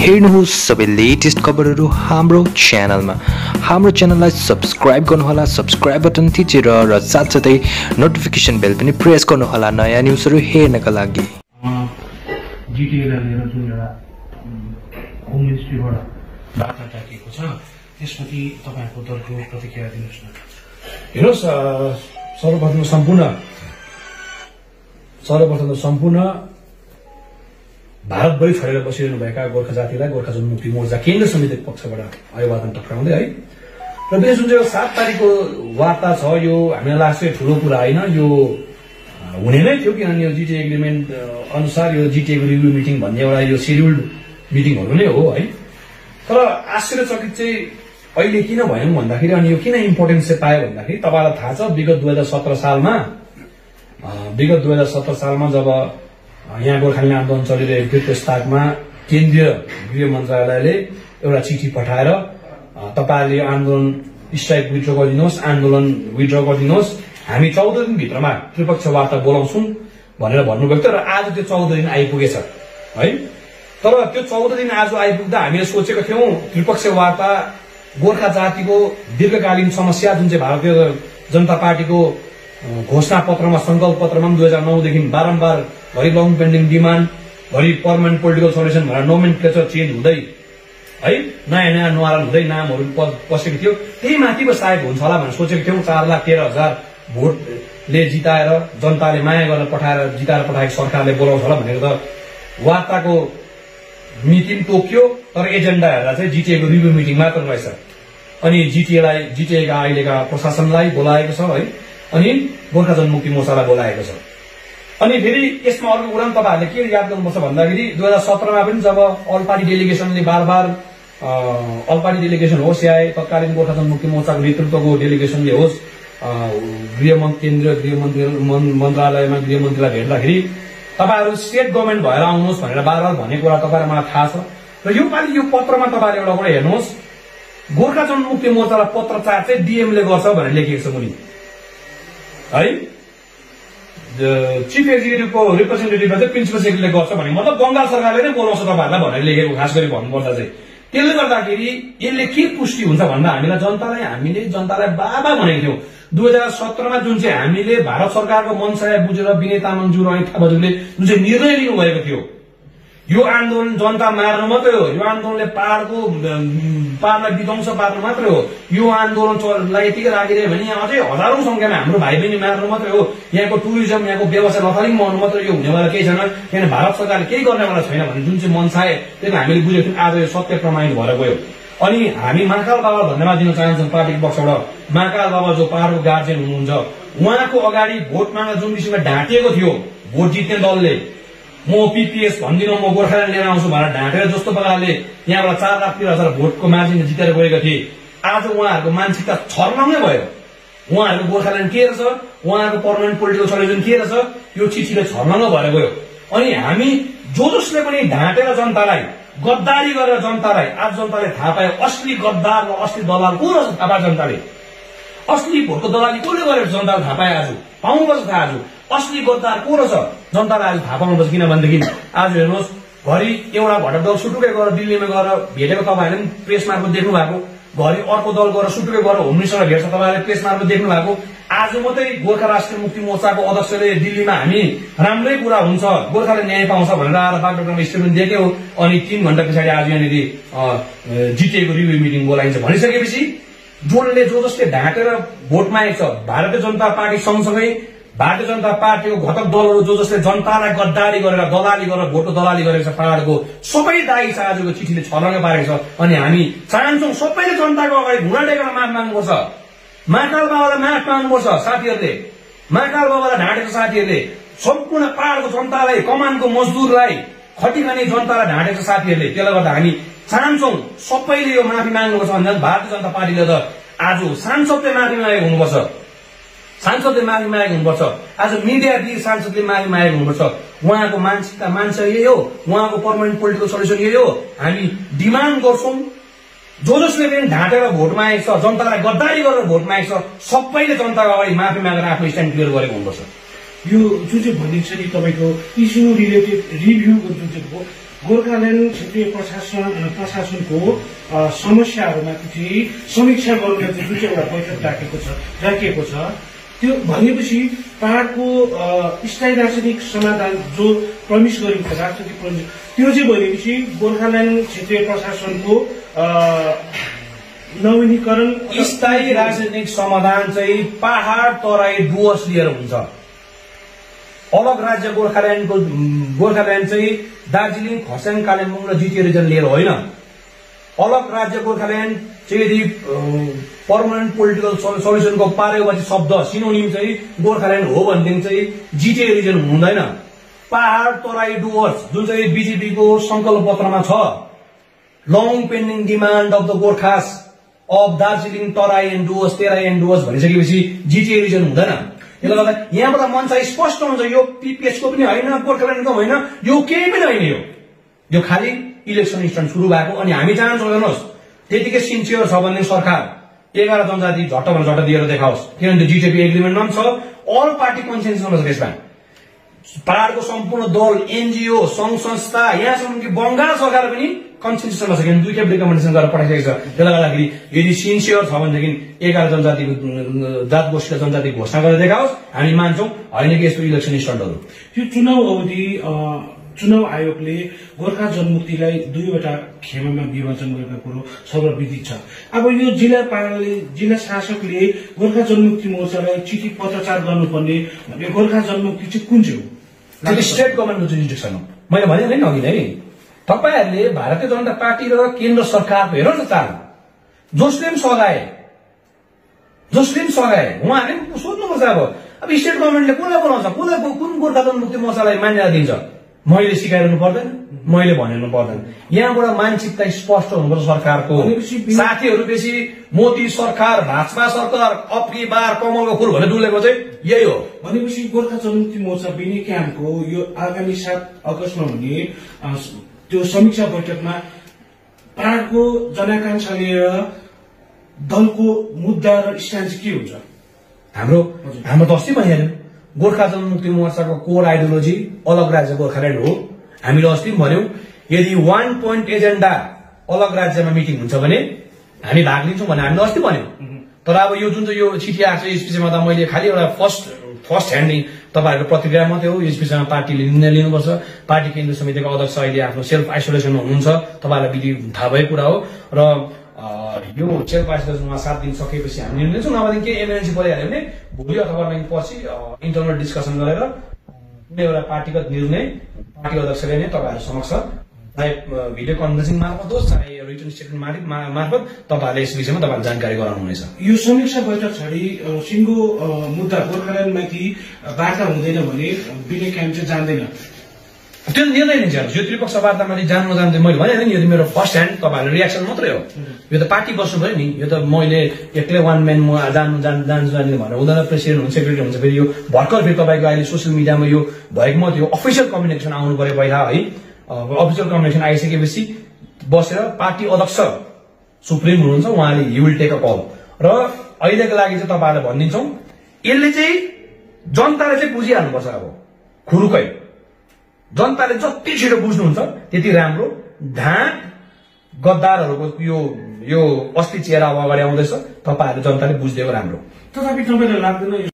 हेर्नुहोस् सबै लेटेस्ट खबरहरू हाम्रो च्यानलमा। हाम्रो च्यानललाई सब्स्क्राइब गर्नुहोला, सब्स्क्राइब बटन थिचेर र साथसाथै नोटिफिकेसन बेल पनि प्रेस गर्नुहोला नयाँ न्युजहरू हेर्नका लागि। जिटिएलाई लिएर जुन एउटा होम मिनिस्ट्रीबाट वार्ता राखिएको छ त्यसप्रति तपाईहरुको दलको प्रतिक्रिया दिनुस् न। हेर्नुहोस्, सर्वप्रथम त सम्पूर्ण भारतभरि छरेर बसिरहनु भएका गोर्खा जातिलाई गोर्खा जनमुक्ति मोर्चा केन्द्र समितिको पक्षबाट अभिवादन टक्राउँदै है। र विशेष जुन चाहिँ 7 तारिकको वार्ता छ यो हामीलाई लाग्छ ठूलो कुरा होइन, यो हुने नै थियो किनभने यो जिटिए एग्रिमेन्ट अनुसार यो जिटिएको रिभ्यू मिटिङ भन्ने एउटा यो शेड्युल्ड मिटिङहरू नै हो है। तर आश्चर्यचकित चाहिँ अहिले किन भयौं भन्दाखेरि अनि यो किन इम्पोर्टेन्स चाहिँ पायो भन्दाखेरि तपाईलाई थाहा छ विगत 2017 सालमा जब यहाँ गोर्खाल्यान्ड आन्दोलन चलिरहेको थियो त्यसताकमा केन्द्रीय गृह मन्त्रालयले एउटा चिठी पठाएर तपाईहरुले आन्दोलन स्ट्राइक विथड्र गरिदिनुहोस्, आन्दोलन विथड्र गरिदिनुहोस्, हामी 14 दिन भित्रमा त्रिपक्षीय वार्ता बोलाउँछौं भनेर भन्नुभएको थियो। र आज त्यो 14 दिन आइपुगेछ है। तर त्यो 14 दिन आज आइपुग्दा हामीले सोचेको थियौं त्रिपक्षीय वार्ता गोर्खा जातिको दीर्घकालीन समस्या जुन चाहिँ भारतीय जनता पार्टीको घोषणा पत्रमा संकल्प पत्रमा 2009 देखि बारम्बार घरि लङ पेन्डिङ डिमान्ड, घरि पर्मानेन्ट पोलिटिकल सल्युसन भनेर नोमेनक्लेचर चेन्ज हुँदै है नयाँ नुहारण हुँदै नामहरू पसेको थियो। त्यही माथि पो सायद हुन्छ होला भनेर सोचेको थियौं। 4,13,000 भोटले जिताएर जनताले माया गरेर जिताएर पठाएको सरकारले बोलाउँछ होला भनेर त वार्ताको मिटिङ तोकियो। तर एजेन्डा हेर्दा चाहिँ जिटिएको रिभ्यू मिटिङ मात्र रहेछ। अनि जिटिएका अहिलेका प्रशासनलाई बोलाएको छ है, अनि गोर्खा जनमुक्ति मोर्चालाई बोलाएको छ। अनि फेरि यसमा अर्को कुरा तपाईहरुले के याद गर्नुपर्छ भन्दाखेरि 2017 मा पनि जब अल पार्टी डेलिगेसनले बारबार अल पार्टी डेलिगेसन होस् या तत्कालीन गोर्खा जनमुक्ति मोर्चाको नेतृत्वको डेलिगेसनले होस् केन्द्रीय गृह मन्त्रालयमा गृहमन्त्रीलाई भेट्दाखेरि तपाईहरु स्टेट गभर्नमेन्ट भएर आउनुहोस् भनेर बारबार भनेको कुरा तपाईहरुलाई मलाई थाहा छ। र यो पालि यो पत्रमा तपाईहरु एउटा कुरा हेर्नुहोस्, गोर्खा जनमुक्ति मोर्चालाई पत्रचार चाहिँ डीएम ले गर्छ भनेर लेखिएको छ मुनि है। चीफ एक्जिक्युटिभको रिप्रेजेन्टेटिभलाई चाहिँ प्रिन्सिपल सेक्रेटरीले गर्छ भने मतलब बंगाल सरकारले नै बोलाउँछ तपाईहरुलाई भनेर लेखेको। खास गरी भन्नुपर्दा चाहिँ त्यसले गर्दाखेरि यसले के पुष्टि हुन्छ भन्दा हामीले जनतालाई बाबा भनेको थियौं। 2017 मा जुन चाहिँ हामीले भारत सरकारको मनसाय बुझेर विनय तामाङज्यू र अनिता थापाज्यूले जुन चाहिँ निर्णय लिनु भएको थियो यो आन्दोलन जनता मार्नु मात्रै हो, यो आन्दोलनले पहाडलाई विध्वंस पार्नु मात्रै हो, यो आन्दोलनलाई यतिकै राखिदियो भने यहाँ अझै हजारौं संख्यामा हाम्रो भाइ बहिनी मार्नु मात्रै हो, यहाँको टुरिज्म यहाँको व्यवसाय लथालिङ बनाउनु मात्रै यो हुनेवाला केही छैन, किनभने भारत सरकारले केही गर्नेवाला छैन भन्ने जुन चाहिँ मनसाय त्यसले हामीले बुझेको थियौं। आज यो सत्य प्रमाणित भएर गयो। अनि हामी महाकाल बाबालाई धन्यवाद दिन चाहन्छौं पार्टीको पक्षबाट। महाकाल बाबा जो पहाडको गार्जियन हुनुहुन्छ, उहाँको अगाडि भोट माग्न जुन किसिमले ढाँटिएको थियो भोट जित्ने दलले, म पीपीएस भन्दिनँ म गोर्खाल्यान्ड लिएर आउँछु भनेर ढाँटेर जस्तो प्रकारले यहाँबाट 4,13,000 भोटको मार्जिनले जितेर गएका थिए, आज उहाँहरूको मानसिकता छर्लङ्गै भयो। उहाँहरूको गोर्खाल्यान्ड के रहेछ, उहाँहरूको पर्मानेन्ट पोलिटिकल सल्युसन के रहेछ, यो चिठीले छर्लङ्ग भएर गयो। अनि हामी जसले पनि ढाँटेर जनतालाई गद्दारी गरेर जनतालाई आज जनताले थाहा पायो असली गद्दार र असली दलाल को रहेछ थाहा पायो जनताले। असली भोटको दलाली कसले गरेर जनताले थाहा पायो, आज पाउनुपर्छ थाहा। आज असली गद्दार को रहेछ जनतालाई आज थाहा पाउनुपर्छ। किनभनेदेखि आज हेर्नुहोस् घरि एउटा घटक दल सुटुकै गएर दिल्लीमा गएर भेटेको तपाईहरुले पनि प्रेस मार्फत देख्नु भएको, घरि अर्को दल गएर सुटुकै गएर होम मिनिस्टरलाई भेट्छ तपाईहरुले प्रेस मार्फत देख्नु भएको। आज मात्रै गोर्खा राष्ट्रिय मुक्ति मोर्चाको अध्यक्षले दिल्लीमा हामी राम्रै कुरा हुन्छ गोर्खाले न्याय पाउँछ भनेर आएर बागडोग्रामा स्टेटमेन्ट दिएको। अनि 3 घण्टा पछाडि आज यहाँनिर जिटिएको रिभ्यू मिटिङ बोलाइन्छ भनिसकेपछि जसले ढाँटेर भोट मागेको छ भारतीय जनता पार्टी सँगसँगै भारतीय जनता पार्टीको घटक दलहरू जसले जनतालाई गद्दारी गरेर दलाली गरेर भोटको दलाली गरेको छ पहाडको सबै दाइ छ आजको चिठीले छर्लङ्ग पारेको छ। अनि हामी चाहन्छौं सबैले जनताको अगाडि घुँडा टेकेर माफ माग्नुपर्छ, महाकाल बाबालाई माफ माग्नुपर्छ साथीहरूले, महाकाल बाबालाई ढाँटेको साथीहरूले, सम्पूर्ण पहाडको जनतालाई, कमानको मजदुरलाई, खटिखाने जनतालाई ढाँटेको साथीहरूले। त्यसले गर्दा हामी चाहन्छौं सबैले यो माफी माग्नुपर्छ भन्दा भारतीय जनता पार्टीले त आज सांसदले माफी मागेको हुनुपर्छ, सांसदले माफी मागेको हुनुपर्छ, आज मिडिया दिए सांसदले माफी मागेको हुनुपर्छ। उहाँको मानसिकता मान्छे यही हो, उहाँको पर्मानेन्ट पोलिटिकल सल्युसन यही हो। हामी डिमान्ड गर्छौं जसले पनि ढाँटेर भोट मागेको छ, जनतालाई गद्दारी गरेर भोट मागेको छ, सबैले जनताको अगाडि माफी मागेर आफ्नो स्ट्यान्ड क्लियर गरेको हुनुपर्छ। यो जुन चाहिँ भनिन्छ नि तपाईको इस्यु रिलेटेड रिभ्यू जुन चाहिँ गोर्खाल्यान्ड क्षेत्रीय प्रशासनको समस्याहरूमाथि चाहिँ समीक्षा गर्नलाई चाहिँ जुन चाहिँ एउटा बैठक राखिएको छ त्यो भनेपछि पहाड़को स्थायी राजनीतिक समाधान जो प्रमिस गरिन्छ राजनीतिक प्रमिस त्यो चाहिँ भनेपछि गोर्खाल्यान्ड क्षेत्रीय प्रशासनको नवीनीकरण स्थायी राजनीतिक समाधान चाहिँ पहाड़ तराई डुवर्स लिएर हुन्छ। अलग राज्य गोर्खाल्यान्ड चाहिँ दार्जिलिङ खरसाङ कालेबुङ र जिटिए रिजन लिएर होइन। अलग राज्य गोर्खाल्यान्ड चाहिँ यदि पर्मानेन्ट पोलिटिकल सल्युसनको पारेवाची शब्द सिनोनिम चाहिँ गोर्खाल्यान्ड हो भनेदेखि चाहिँ जिटिए रिजन हुँदैन। पहाड़ तराई डुवर्स जुन चाहिँ बीजेपीको संकल्प पत्रमा छ, long pending demand of the Gorkhas of Darjeeling Terai and Dooars Terai and Dooars भनिसकेपछि जिटिए रिजन हुँदैन। त्यसले गर्दा यहाँबाट मन चाहिँ स्पष्ट हुन्छ यो पीपीएसको पनि होइन, गोर्खाल्यान्डको होइन, यो केही पनि होइन। यो खालि इलेक्सन स्टन्ट सुरु भएको। अनि हामी चाहन्छौँ हेर्नुहोस् त्यतिकै सिन्सियर छ भने सरकार 11 जनजाति झट्ट दिएर देखाओस्, किनभने जिटिपी एग्रिमेन्टमा छ। अल पार्टी कन्सेन्ससमा छ त्यसमा। पहाड़को सम्पूर्ण दल, एनजीओ, संघ संस्था, यहाँसम्म कि बंगाल सरकार पनि कन्सेन्ससमा छ, किनभने दुईटा रिकमेन्डेसन गरेर पठाइसकेको छ। त्यसले गर्दाखेरि यदि सिन्सियर छ भनेदेखि 11 जनजातिको जात गोष्ठी जनजाति घोषणा गरेर देखाओस्, हामी मान्छौँ। होइन कि यस्तो इलेक्सन स्टन्टहरू। यो चुनाव अवधि चुनाव आयोगले गोर्खा जनमुक्तिलाई दुईवटा खेमामा विभाजन गरेको कुरो सर्वविदित छ। अब यो जिल्ला शासकले गोर्खा जनमुक्ति मोर्चालाई चिठी पत्रचार गर्नुपर्ने भने गोर्खा जनमुक्ति चाहिँ कुन चाहिँ हो? स्टेट गभर्मेन्टको जुरिडिक्सन हो। मैले भने नि अघि नै तपाईहरुले भारतीय जनता पार्टी र केन्द्र सरकारको हेर्नु न चाल जसले पनि सघाए उहाँहरूले सोध्नुपर्छ। अब स्टेट गभर्मेन्टले कसलाई बोलाउँछ, कुन गोर्खा जनमुक्ति मोर्चालाई मान्यता दिन्छ? मैले सिकाइरहनु पर्दैन, मैले भनिरहनु पर्दैन। यहाँबाट मानसिकता स्पष्ट हुनुपर्छ सरकारको। साथीहरू बेसी मोदी सरकार, भाजपा सरकार, अप्की बार कमलको फूल भनेर डुलेको चाहिँ यही हो। भनेपछि गोर्खा जनमुक्ति मोर्चा बिनी क्याम्पको यो आगामी 7 अगस्तमा हुने त्यो समीक्षा बैठकमा पहाड़को जनाकांक्षा लिएर दलको मुद्दा र स्ट्यान्ड के हुन्छ? हाम्रो त अस्ति भनिहाल्यो, गोर्खा जनमुक्ति मोर्चाको कोर आइडियोलोजी अलग राज्य गोर्खाल्यान्ड हो। हामीले अस्ति भन्यौं यदि 1 पोइन्ट एजेन्डा अलग राज्यमा मिटिङ हुन्छ भने हामी भाग लिन्छौं भने हामीले अस्ति भन्यौं। तर अब यो जुन चाहिँ यो चिठी आएको छ यस विषयमा त मैले खालि एउटा फर्स्ट ह्यान्डिङ तपाईहरुको प्रतिक्रिया मात्रै हो। यस विषयमा पार्टीले निर्णय लिनुपर्छ। पार्टी केन्द्र समितिको अध्यक्ष अहिले आफ्नो सेल्फ आइसोलेसनमा हुनुहुन्छ, तपाईहरुलाई विधि थाहा भएको कुरा हो। र यो सेल्फ आइसोलेसनमा 7 दिन सकेपछि हामी निर्णय लिन्छौं। नभए के एमएनसी परिहाल्यो भने भोलि अथवा पछि इन्टरनल डिस्कसन गरेर कुनै एउटा पार्टीगत निर्णय पार्टी अध्यक्षले नै तपाईहरु समक्ष चाहे भिडियो कन्फरेन्सिङ मार्फत होस् चाहे रिटन स्टेटमेन्ट मार्फत तपाईहरुले यस विषयमा तपाईहरुले जानकारी गराउनुहुनेछ। यो समीक्षा बैठक छडी सिंगो मुद्दा गोर्खाल्यान्डमाथि वार्ता हुँदैन भने बिने क्याम्प चाहिँ जान्दैन, त्यो निर्णय लिन्छ। यो त्रिपक्षीय वार्तामा जानु नजानु मैले भने नि यो मेरो फर्स्ट ह्यान्ड तपाईहरुको रिएक्सन मात्रै हो। यो त पार्टी बस्नु भयो नि, यो त मैले एक्लै वान म्यान म जान्छु भनेर हुँदैन। प्रेसिडेन्ट हुन्छ, सेक्रेटरी हुन्छ, फेरि यो भर्खर फेरि तपाईको अहिले सोसियल मिडियामा यो भएको म त्यो अफिसियल कम्युनिकेसन आउनु पर्यो पहिला है। अफिसियल कम्युनिकेसन आइसकेपछि बसेर पार्टी अध्यक्ष सुप्रिम हुनुहुन्छ, उहाँले he will take a call. र अहिलेको लागि चाहिँ तपाईहरुलाई भनिदिन्छौं यसले चाहिँ जनताले चाहिँ बुझिहाल्नुपर्छ। अब खुरुकै जनताले जति छिटो बुझ्नुहुन्छ त्यति राम्रो। ढाँट गद्दारहरूको यो अस्ति चेहरा अब अगाडि आउँदैछ, तपाईहरुले जनताले बुझ्दिएको राम्रो। तथापि तपाईलाई लाग्दैन